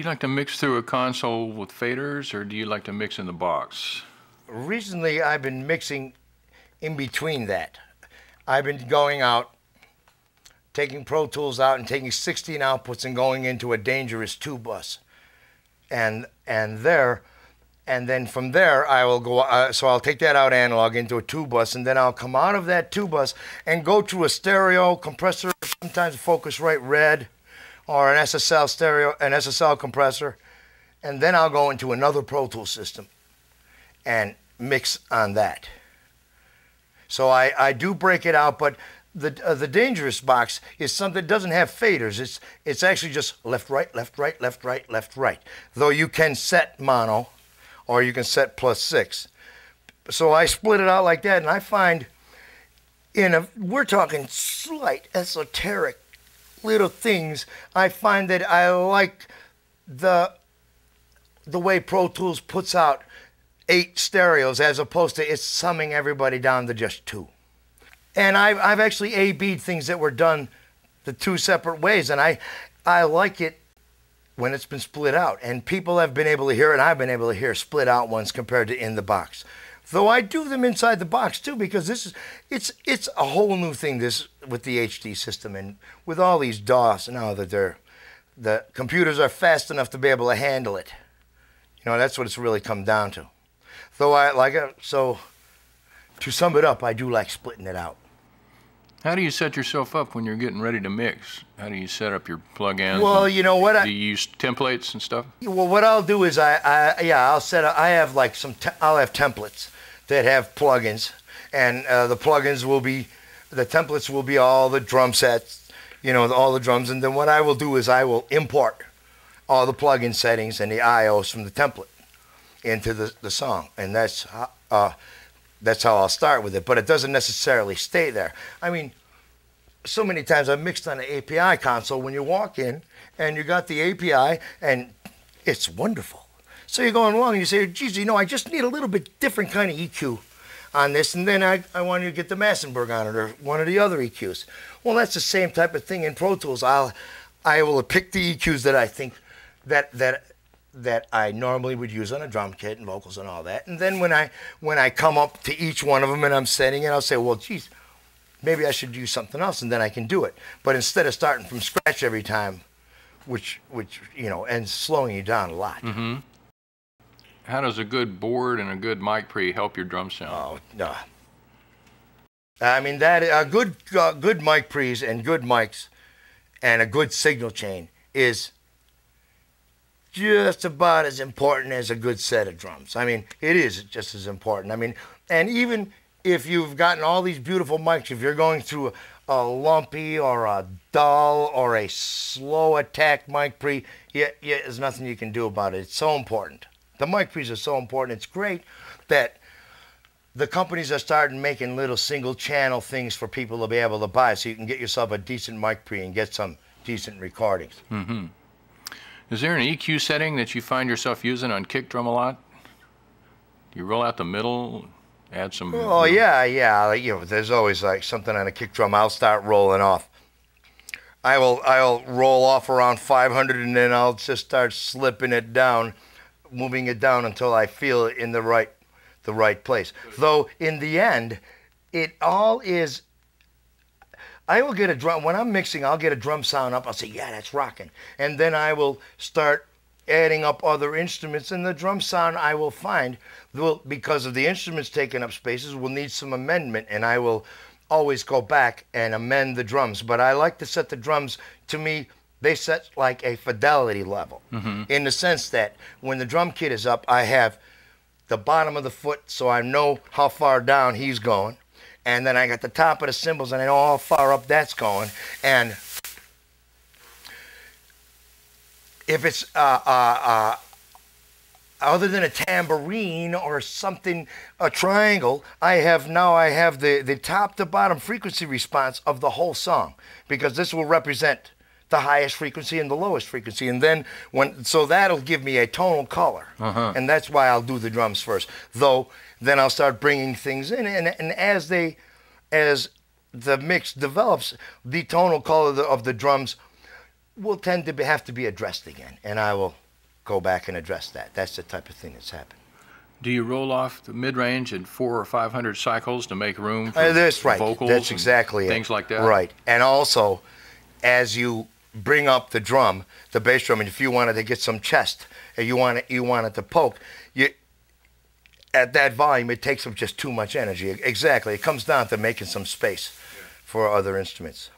you like to mix through a console with faders, or do you like to mix in the box? Recently, I've been mixing in between that. I've been going out, taking Pro Tools out and taking 16 outputs and going into a dangerous 2-bus. And then from there I will go, so I'll take that out analog into a 2-bus, and then I'll come out of that 2-bus and go to a stereo compressor, sometimes a Focusrite Red, or an SSL stereo, an SSL compressor, and then I'll go into another Pro Tools system and mix on that. So I do break it out, but the dangerous box is something that doesn't have faders. It's actually just left, right, left, right, left, right, left, right. Though you can set mono, or you can set +6. So I split it out like that, and I find we're talking slight esoteric little things, I find that I like the way Pro Tools puts out 8 stereos as opposed to it's summing everybody down to just 2. And I've actually A-B'd things that were done the 2 separate ways, and I like it when it's been split out. And people have been able to hear it, and I've been able to hear split out ones compared to in the box. Though I do them inside the box too, because it's a whole new thing, this with the HD system, and with all these DOS now that the computers are fast enough to be able to handle it. You know, that's what it's really come down to. Though I like it, so to sum it up, I do like splitting it out. How do you set yourself up when you're getting ready to mix? How do you set up your plug-ins? Well, you know what? Do you use templates and stuff? Well, what I'll do is I'll set up. I have like I'll have templates that have plugins, and the plugins will be, the templates will be all the drum sets, you know, all the drums, and then what I will do is I will import all the plugin settings and the IOs from the template into the song, and that's how I'll start with it. But it doesn't necessarily stay there. I mean, so many times I've mixed on an API console when you walk in and you got the API and it's wonderful. So you're going along and you say, geez, you know, I just need a little bit different kind of EQ on this, and then I want you to get the Massenburg on it or one of the other EQs. Well, that's the same type of thing in Pro Tools. I will pick the EQs that I think that I normally would use on a drum kit and vocals and all that. And then when I come up to each one of them and I'm setting it, I'll say, well, geez, maybe I should use something else, and then I can do it. But instead of starting from scratch every time, which you know, and slowing you down a lot. Mm-hmm. How does a good board and a good mic pre help your drum sound? Oh, no. I mean, that good mic pre's and good mics and a good signal chain is just about as important as a good set of drums. I mean, it is just as important. I mean, and even if you've gotten all these beautiful mics, if you're going through a lumpy or a dull or a slow attack mic pre, there's nothing you can do about it. It's so important. The mic pre's are so important. It's great that the companies are starting making little single channel things for people to be able to buy, so you can get yourself a decent mic pre and get some decent recordings. Mm-hmm. Is there an EQ setting that you find yourself using on kick drum a lot? You roll out the middle, add some... Oh, yeah. You know, there's always like something on a kick drum. I'll start rolling off. I'll roll off around 500, and then I'll just start slipping it down, moving it down until I feel it in the right place. Though in the end, it all is... I will get a drum, when I'm mixing, I'll get a drum sound up, I'll say, yeah, that's rocking. And then I will start adding up other instruments, and the drum sound I will find, because of the instruments taking up spaces, will need some amendment, and I will always go back and amend the drums. But I like to set the drums, to me, they set like a fidelity level, in the sense that when the drum kit is up, I have the bottom of the foot, so I know how far down he's going. And then I got the top of the cymbals, and I know how far up that's going. And if it's other than a tambourine or something, a triangle, I have the top to bottom frequency response of the whole song, because this will represent the highest frequency and the lowest frequency, and then so that'll give me a tonal color, and that's why I'll do the drums first. Though then I'll start bringing things in, and as the mix develops, the tonal color of the drums will tend to have to be addressed again, and I will go back and address that. That's the type of thing that's happened. Do you roll off the mid-range at 400 or 500 cycles to make room for that's right. vocals? That's exactly things like that? Right. And also, as you bring up the drum, the bass drum, and if you wanted to get some chest, and you want it to poke, at that volume, it takes up just too much energy. Exactly. It comes down to making some space for other instruments.